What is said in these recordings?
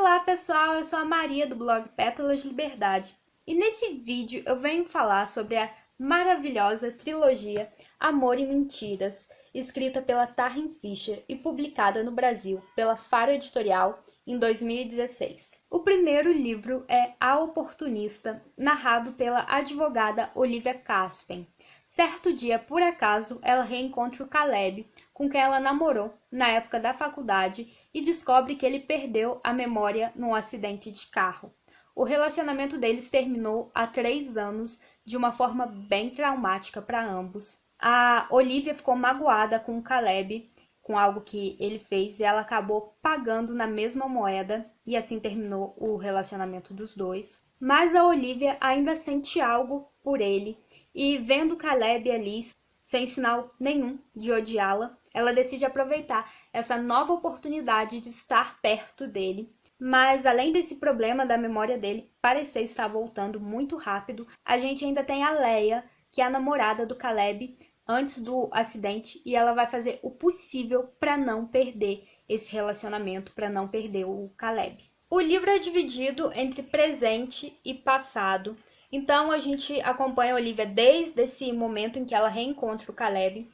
Olá pessoal, eu sou a Maria do blog Pétalas de Liberdade e nesse vídeo eu venho falar sobre a maravilhosa trilogia Amor e Mentiras, escrita pela Tarryn Fisher e publicada no Brasil pela Faro Editorial em 2016. O primeiro livro é A Oportunista, narrado pela advogada Olivia Caspen. Certo dia, por acaso, ela reencontra o Caleb, com quem ela namorou na época da faculdade, e descobre que ele perdeu a memória num acidente de carro. O relacionamento deles terminou há 3 anos, de uma forma bem traumática para ambos. A Olivia ficou magoada com o Caleb, com algo que ele fez, e ela acabou pagando na mesma moeda, e assim terminou o relacionamento dos dois. Mas a Olivia ainda sente algo por ele, e vendo Caleb ali, sem sinal nenhum de odiá-la, ela decide aproveitar essa nova oportunidade de estar perto dele. Mas além desse problema da memória dele parecer estar voltando muito rápido, a gente ainda tem a Leia, que é a namorada do Caleb antes do acidente, e ela vai fazer o possível para não perder esse relacionamento, para não perder o Caleb. O livro é dividido entre presente e passado. Então a gente acompanha a Olivia desde esse momento em que ela reencontra o Caleb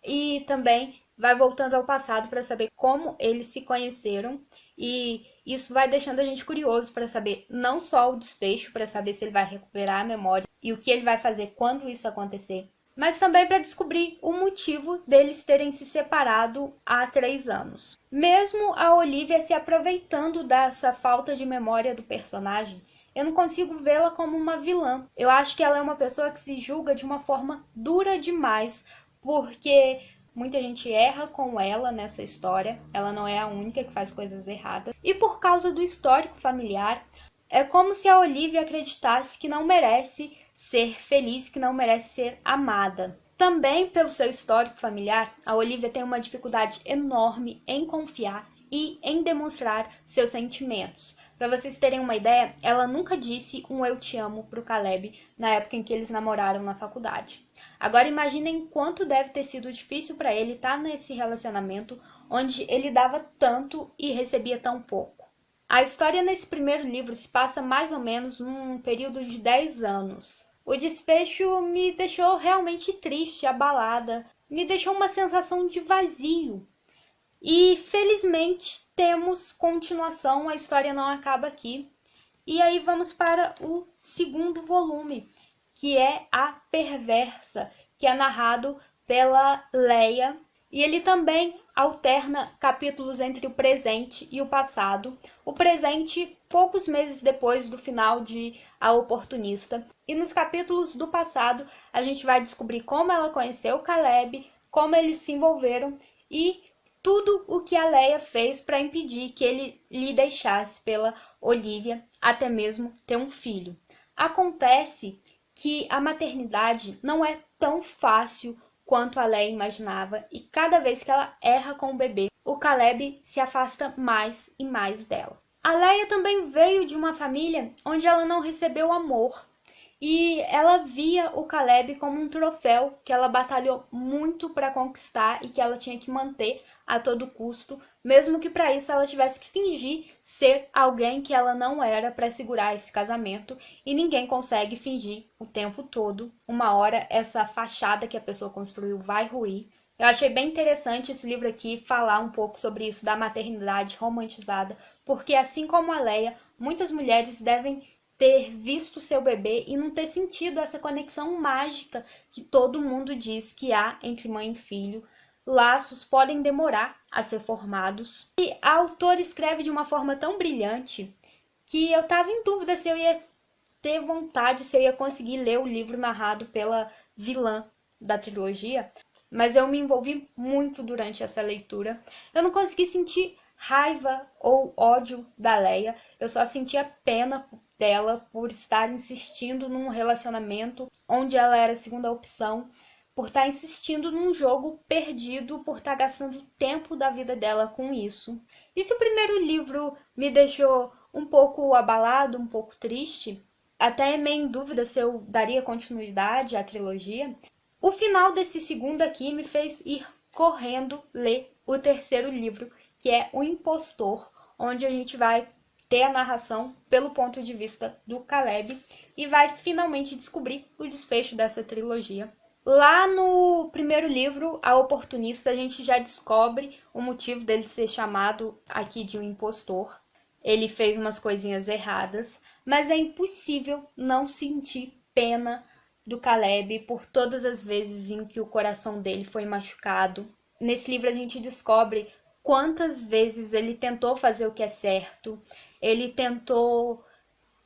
e também vai voltando ao passado para saber como eles se conheceram, e isso vai deixando a gente curioso para saber não só o desfecho, para saber se ele vai recuperar a memória e o que ele vai fazer quando isso acontecer, mas também para descobrir o motivo deles terem se separado há 3 anos. Mesmo a Olivia se aproveitando dessa falta de memória do personagem, eu não consigo vê-la como uma vilã. Eu acho que ela é uma pessoa que se julga de uma forma dura demais, porque muita gente erra com ela nessa história, ela não é a única que faz coisas erradas. E por causa do histórico familiar, é como se a Olivia acreditasse que não merece ser feliz, que não merece ser amada. Também pelo seu histórico familiar, a Olivia tem uma dificuldade enorme em confiar e em demonstrar seus sentimentos. Para vocês terem uma ideia, ela nunca disse um eu te amo pro Caleb na época em que eles namoraram na faculdade. Agora imaginem quanto deve ter sido difícil para ele estar nesse relacionamento onde ele dava tanto e recebia tão pouco. A história nesse primeiro livro se passa mais ou menos num período de 10 anos. O desfecho me deixou realmente triste, abalada, me deixou uma sensação de vazio. E felizmente temos continuação, a história não acaba aqui. E aí vamos para o segundo volume, que é A Perversa, que é narrado pela Leia. E ele também alterna capítulos entre o presente e o passado. O presente, poucos meses depois do final de A Oportunista. E nos capítulos do passado, a gente vai descobrir como ela conheceu o Caleb, como eles se envolveram e tudo o que a Leia fez para impedir que ele lhe deixasse pela Olivia, até mesmo ter um filho. Acontece que a maternidade não é tão fácil quanto a Leia imaginava, e cada vez que ela erra com o bebê, o Caleb se afasta mais e mais dela. A Leia também veio de uma família onde ela não recebeu amor, e ela via o Caleb como um troféu que ela batalhou muito para conquistar e que ela tinha que manter a todo custo, mesmo que para isso ela tivesse que fingir ser alguém que ela não era para segurar esse casamento, e ninguém consegue fingir o tempo todo. Uma hora essa fachada que a pessoa construiu vai ruir. Eu achei bem interessante esse livro aqui falar um pouco sobre isso da maternidade romantizada, porque assim como a Leia, muitas mulheres devem ter visto seu bebê e não ter sentido essa conexão mágica que todo mundo diz que há entre mãe e filho. Laços podem demorar a ser formados. E a autora escreve de uma forma tão brilhante que eu estava em dúvida se eu ia ter vontade, se eu ia conseguir ler o livro narrado pela vilã da trilogia, mas eu me envolvi muito durante essa leitura. Eu não consegui sentir raiva ou ódio da Leia, eu só sentia pena dela por estar insistindo num relacionamento onde ela era a segunda opção, por estar insistindo num jogo perdido, por estar gastando tempo da vida dela com isso. E se o primeiro livro me deixou um pouco abalado, um pouco triste, até meio em dúvida se eu daria continuidade à trilogia, o final desse segundo aqui me fez ir correndo ler o terceiro livro, que é O Impostor, onde a gente vai ter a narração pelo ponto de vista do Caleb e vai finalmente descobrir o desfecho dessa trilogia. Lá no primeiro livro, A Oportunista, a gente já descobre o motivo dele ser chamado aqui de um impostor. Ele fez umas coisinhas erradas, mas é impossível não sentir pena do Caleb por todas as vezes em que o coração dele foi machucado. Nesse livro a gente descobre quantas vezes ele tentou fazer o que é certo, ele tentou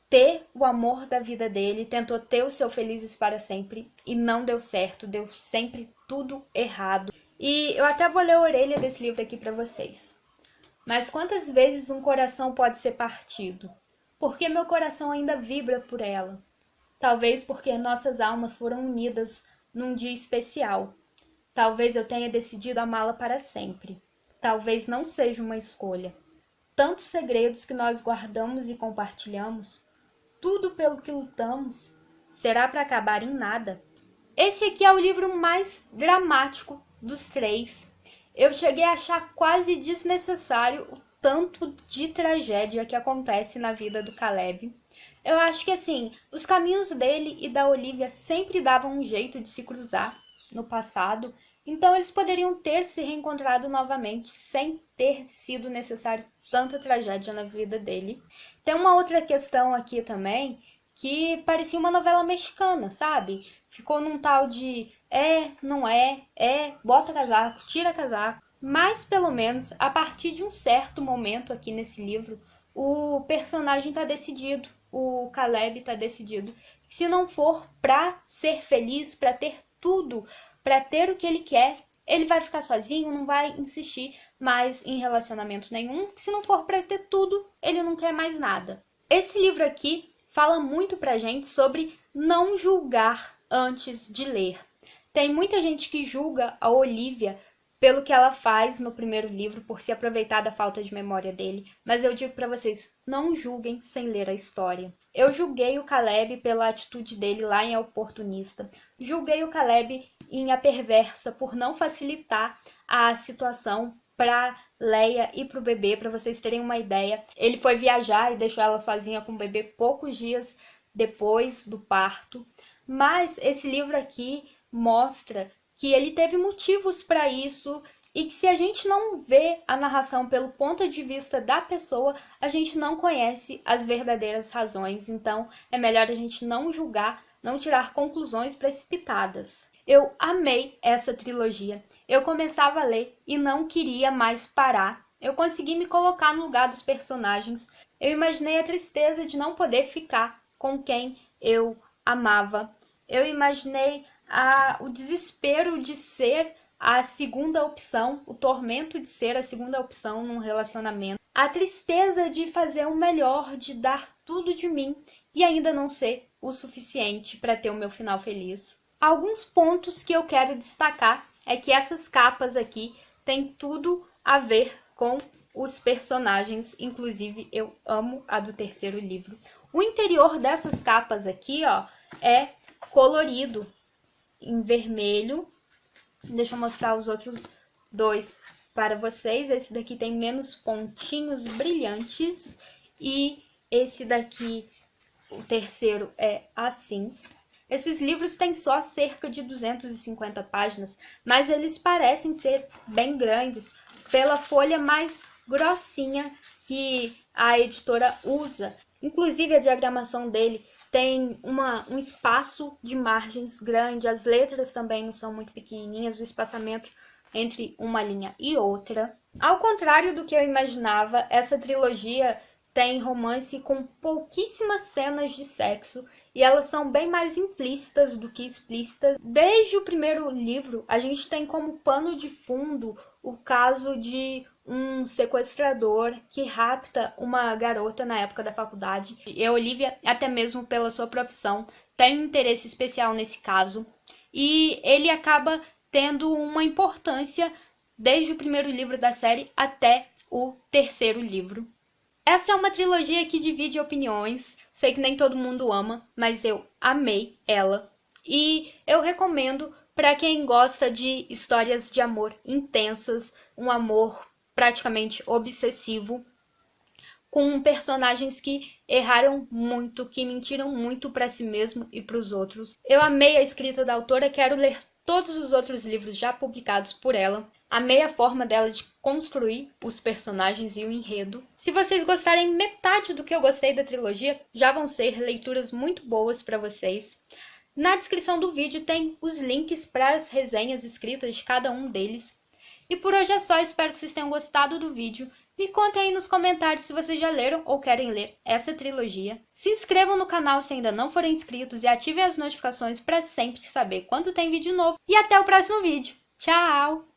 ter o amor da vida dele, tentou ter o seu felizes para sempre e não deu certo, deu sempre tudo errado. E eu até vou ler a orelha desse livro aqui para vocês. Mas quantas vezes um coração pode ser partido? Por que meu coração ainda vibra por ela? Talvez porque nossas almas foram unidas num dia especial. Talvez eu tenha decidido amá-la para sempre. Talvez não seja uma escolha. Tantos segredos que nós guardamos e compartilhamos, tudo pelo que lutamos, será para acabar em nada? Esse aqui é o livro mais dramático dos três. Eu cheguei a achar quase desnecessário o tanto de tragédia que acontece na vida do Caleb. Eu acho que assim, os caminhos dele e da Olivia sempre davam um jeito de se cruzar no passado, então eles poderiam ter se reencontrado novamente sem ter sido necessário tanta tragédia na vida dele. Tem uma outra questão aqui também, que parecia uma novela mexicana, sabe? Ficou num tal de não é, bota casaco, tira casaco. Mas pelo menos, a partir de um certo momento aqui nesse livro, o personagem tá decidido, o Caleb tá decidido. Se não for pra ser feliz, pra ter tudo, pra ter o que ele quer, ele vai ficar sozinho, não vai insistir mais em relacionamento nenhum. Se não for pra ter tudo, ele não quer mais nada. Esse livro aqui fala muito pra gente sobre não julgar antes de ler. Tem muita gente que julga a Olivia pelo que ela faz no primeiro livro, por se aproveitar da falta de memória dele. Mas eu digo pra vocês, não julguem sem ler a história. Eu julguei o Caleb pela atitude dele lá em A Oportunista. Julguei o Caleb em A Perversa por não facilitar a situação para Leia e para o bebê, para vocês terem uma ideia. Ele foi viajar e deixou ela sozinha com o bebê poucos dias depois do parto. Mas esse livro aqui mostra que ele teve motivos para isso e que se a gente não vê a narração pelo ponto de vista da pessoa, a gente não conhece as verdadeiras razões. Então, é melhor a gente não julgar, não tirar conclusões precipitadas. Eu amei essa trilogia. Eu começava a ler e não queria mais parar. Eu consegui me colocar no lugar dos personagens. Eu imaginei a tristeza de não poder ficar com quem eu amava. Eu imaginei o desespero de ser a segunda opção, o tormento de ser a segunda opção num relacionamento, a tristeza de fazer o melhor, de dar tudo de mim e ainda não ser o suficiente para ter o meu final feliz. Alguns pontos que eu quero destacar é que essas capas aqui têm tudo a ver com os personagens, inclusive eu amo a do terceiro livro. O interior dessas capas aqui, ó, é colorido em vermelho. Deixa eu mostrar os outros dois para vocês. Esse daqui tem menos pontinhos brilhantes e esse daqui, o terceiro, é assim. Esses livros têm só cerca de 250 páginas, mas eles parecem ser bem grandes pela folha mais grossinha que a editora usa. Inclusive a diagramação dele tem um espaço de margens grande, as letras também não são muito pequenininhas, o espaçamento entre uma linha e outra. Ao contrário do que eu imaginava, essa trilogia tem romance com pouquíssimas cenas de sexo e elas são bem mais implícitas do que explícitas. Desde o primeiro livro, a gente tem como pano de fundo o caso de um sequestrador que rapta uma garota na época da faculdade. E a Olivia, até mesmo pela sua profissão, tem um interesse especial nesse caso. E ele acaba tendo uma importância desde o primeiro livro da série até o terceiro livro. Essa é uma trilogia que divide opiniões. Sei que nem todo mundo ama, mas eu amei ela. E eu recomendo para quem gosta de histórias de amor intensas, um amor praticamente obsessivo, com personagens que erraram muito, que mentiram muito para si mesmo e para os outros. Eu amei a escrita da autora, quero ler todos os outros livros já publicados por ela. Amei a forma dela de construir os personagens e o enredo. Se vocês gostarem metade do que eu gostei da trilogia, já vão ser leituras muito boas para vocês. Na descrição do vídeo tem os links para as resenhas escritas de cada um deles. E por hoje é só, espero que vocês tenham gostado do vídeo. Me contem aí nos comentários se vocês já leram ou querem ler essa trilogia. Se inscrevam no canal se ainda não forem inscritos e ativem as notificações para sempre saber quando tem vídeo novo. E até o próximo vídeo. Tchau!